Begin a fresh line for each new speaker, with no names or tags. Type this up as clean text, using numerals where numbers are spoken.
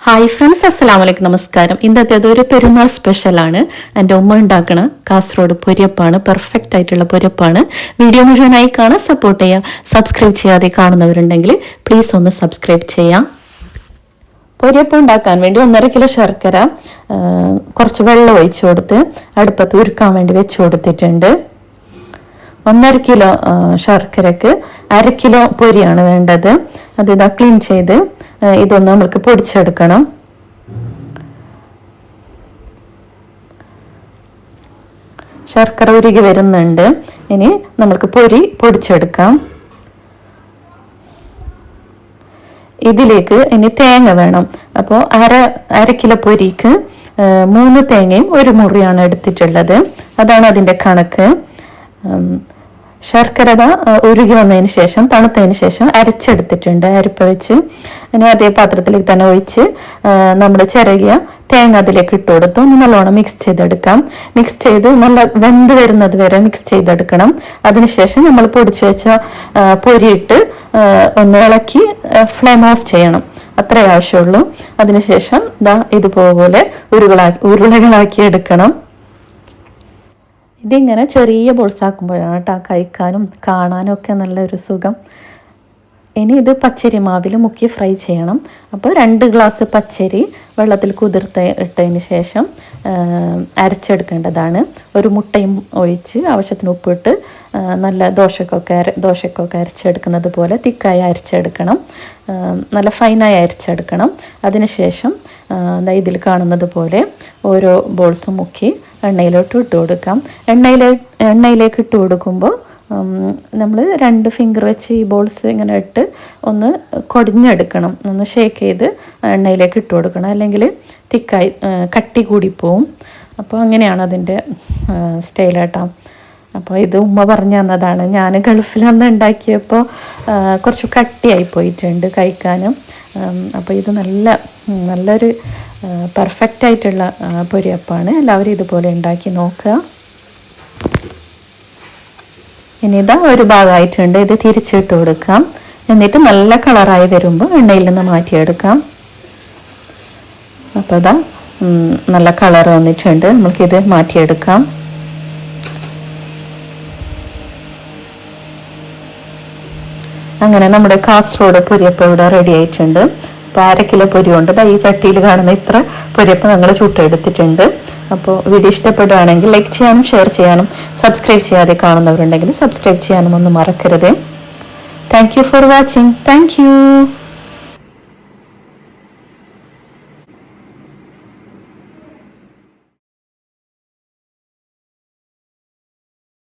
Hi friends, അസ്സലാമലൈക്കും, നമസ്കാരം. ഇന്നത്തെ അതൊരു പെരുന്നാൾ സ്പെഷ്യലാണ്. എൻ്റെ ഉമ്മ ഉണ്ടാക്കണ കാസർഗോഡ് പൊരിയപ്പാണ്. പെർഫെക്റ്റ് ആയിട്ടുള്ള പൊരിയപ്പാണ്. വീഡിയോ മുഴുവനായി കാണാൻ സപ്പോർട്ട് ചെയ്യാം. സബ്സ്ക്രൈബ് ചെയ്യാതെ കാണുന്നവരുണ്ടെങ്കിൽ പ്ലീസ് ഒന്ന് സബ്സ്ക്രൈബ് ചെയ്യാം. പൊരിയപ്പം ഉണ്ടാക്കാൻ വേണ്ടി 1.5 കിലോ ശർക്കര കുറച്ച് വെള്ളം ഒഴിച്ചു കൊടുത്ത് അടുപ്പത്ത് ഉരുക്കാൻ വേണ്ടി വെച്ച് കൊടുത്തിട്ടുണ്ട്. 1.5 കിലോ ശർക്കരക്ക് 1/2 കിലോ പൊരിയാണ് വേണ്ടത്. അത് ഇതാ ക്ലീൻ ചെയ്ത് ഇതൊന്ന് നമ്മൾക്ക് പൊടിച്ചെടുക്കണം. ശർക്കര ഉരുകി വരുന്നുണ്ട്. ഇനി നമ്മൾക്ക് പൊരി പൊടിച്ചെടുക്കാം. ഇതിലേക്ക് ഇനി തേങ്ങ വേണം. അപ്പോൾ അര കിലോ പൊരിക്ക് 3 തേങ്ങയും 1 മുറിയാണ് എടുത്തിട്ടുള്ളത്. അതാണ് അതിൻ്റെ കണക്ക്. ശർക്കര ഉരുകി വന്നതിന് ശേഷം തണുത്തതിന് ശേഷം അരച്ചെടുത്തിട്ടുണ്ട് അരിപ്പ വെച്ച്. ഇനി അതേ പാത്രത്തിലേക്ക് തന്നെ ഒഴിച്ച് നമ്മുടെ ചിരകിയ തേങ്ങ അതിലേക്ക് ഇട്ട് കൊടുത്തു നല്ലോണം മിക്സ് ചെയ്തെടുക്കാം. മിക്സ് ചെയ്ത് നല്ല വെന്ത് വരുന്നത് വരെ മിക്സ് ചെയ്തെടുക്കണം. അതിനുശേഷം നമ്മൾ പൊടിച്ചു വെച്ച പൊരിയിട്ട് ഒന്ന് ഇളക്കി ഫ്ലെയിം ഓഫ് ചെയ്യണം. അത്രേ ആവശ്യമുള്ളൂ. അതിനുശേഷം ഇതുപോലെ ഉരുളകളാക്കി എടുക്കണം. ഇതിങ്ങനെ ചെറിയ ബോൾസാക്കുമ്പോഴാണ് കേട്ടോ കഴിക്കാനും കാണാനും ഒക്കെ നല്ലൊരു സുഖം. ഇനി ഇത് പച്ചരി മാവിൽ മുക്കി ഫ്രൈ ചെയ്യണം. അപ്പോൾ 2 ഗ്ലാസ് പച്ചരി വെള്ളത്തിൽ ഇട്ടതിന് ശേഷം അരച്ചെടുക്കേണ്ടതാണ്. 1 മുട്ടയും ഒഴിച്ച് ആവശ്യത്തിന് ഉപ്പിട്ട് നല്ല ദോശക്കൊക്കെ അരച്ചെടുക്കുന്നത് പോലെ തിക്കായി അരച്ചെടുക്കണം. നല്ല ഫൈനായി അരച്ചെടുക്കണം. അതിനുശേഷം ഇതിൽ കാണുന്നത് പോലെ ഓരോ ബോൾസും മുക്കി എണ്ണയിലോട്ട് ഇട്ട് കൊടുക്കാം. എണ്ണയിലേക്ക് ഇട്ട് കൊടുക്കുമ്പോൾ നമ്മൾ 2 ഫിംഗർ വെച്ച് ഈ ബോൾസ് ഇങ്ങനെ ഇട്ട് ഒന്ന് കൊടിഞ്ഞെടുക്കണം. ഒന്ന് ഷേക്ക് ചെയ്ത് എണ്ണയിലേക്ക് ഇട്ട് കൊടുക്കണം. അല്ലെങ്കിൽ തിക്കായി കട്ടി കൂടിപ്പോവും. അപ്പോൾ അങ്ങനെയാണ് അതിൻ്റെ സ്റ്റൈലാട്ടോ. അപ്പോൾ ഇത് ഉമ്മ പറഞ്ഞു തന്നതാണ്. ഞാൻ ഗൾഫിലന്ന് ഉണ്ടാക്കിയപ്പോൾ കുറച്ച് കട്ടിയായി പോയിട്ടുണ്ട് കഴിക്കാനും. അപ്പോൾ ഇത് നല്ലൊരു പെർഫെക്റ്റ് ആയിട്ടുള്ള പൊരിയപ്പാണ്. എല്ലാവരും ഇതുപോലെ ഉണ്ടാക്കി നോക്കുക. ഇനി ഒരു ഭാഗമായിട്ടുണ്ട്. ഇത് തിരിച്ചിട്ട് കൊടുക്കാം. എന്നിട്ട് നല്ല കളറായി വരുമ്പോൾ എണ്ണയിൽ നിന്ന് മാറ്റിയെടുക്കാം. അപ്പോൾ നല്ല കളർ വന്നിട്ടുണ്ട്. നമുക്കിത് മാറ്റിയെടുക്കാം. അങ്ങനെ നമ്മുടെ കാസർഗോഡ് പൊരിയപ്പം ഇവിടെ റെഡി ആയിട്ടുണ്ട്. അപ്പോൾ 1/2 കിലോ പൊരി കൊണ്ട് ഈ ചട്ടിയിൽ കാണുന്ന ഇത്ര പൊരിയപ്പം ഞങ്ങൾ ചുട്ടെടുത്തിട്ടുണ്ട്. അപ്പോൾ വീഡിയോ ഇഷ്ടപ്പെടുകയാണെങ്കിൽ ലൈക്ക് ചെയ്യാനും ഷെയർ ചെയ്യാനും സബ്സ്ക്രൈബ് ചെയ്യാതെ കാണുന്നവരുണ്ടെങ്കിൽ സബ്സ്ക്രൈബ് ചെയ്യാനും ഒന്നും മറക്കരുത്. Thank you for watching. Thank you.